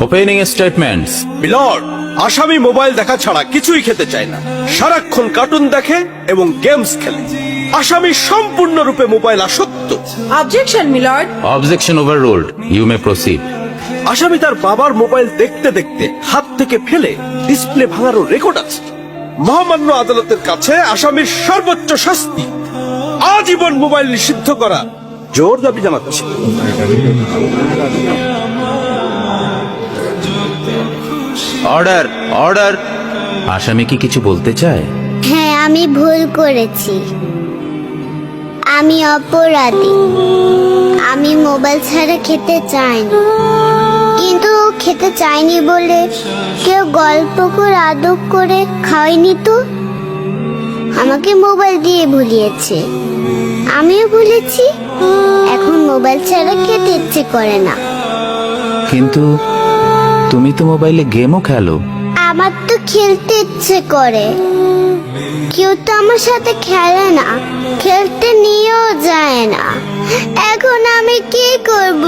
Opening statements. Milord, আসামি mobile দেখা ছাড়া কিছুই খেতে চায় না, সারাক্ষণ কার্টুন দেখে এবং গেমস খেলে। আসামি সম্পূর্ণরূপে মোবাইল আসক্ত। Objection milord. Objection overruled, you may proceed. আসামি তার বাবার মোবাইল দেখতে দেখতে হাত থেকে ফেলে ডিসপ্লে ভাঙারও রেকর্ড আছে। মহামান্য আদালতের কাছে আসামির সর্বোচ্চ শাস্তি আজীবন মোবাইল নিষিদ্ধ করা জোর দাবি জানাচ্ছি। Order, order. আসামি কি কিছু বলতে চায়? হ্যাঁ, আমি ভুল করেছি। আমি অপরাধী। আমি মোবাইল ছাড়া খেতে চাইনি, কিন্তু খেতে চাইনি বলে কেউ গল্প করে আদর করে খাওয়াইনি তো। আমাকে মোবাইল দিয়ে ভুলিয়েছে, আমিও ভুলেছি। এখন মোবাইল ছাড়া খেতে ইচ্ছে করে না। কিন্তু তুমি তো মোবাইলে গেমও খেলো। আমার তো খেলতে ইচ্ছে করে, কেউ তো আমার সাথে খেলে না, খেলতে নিয়েও যায় না। এখন আমি কি করব?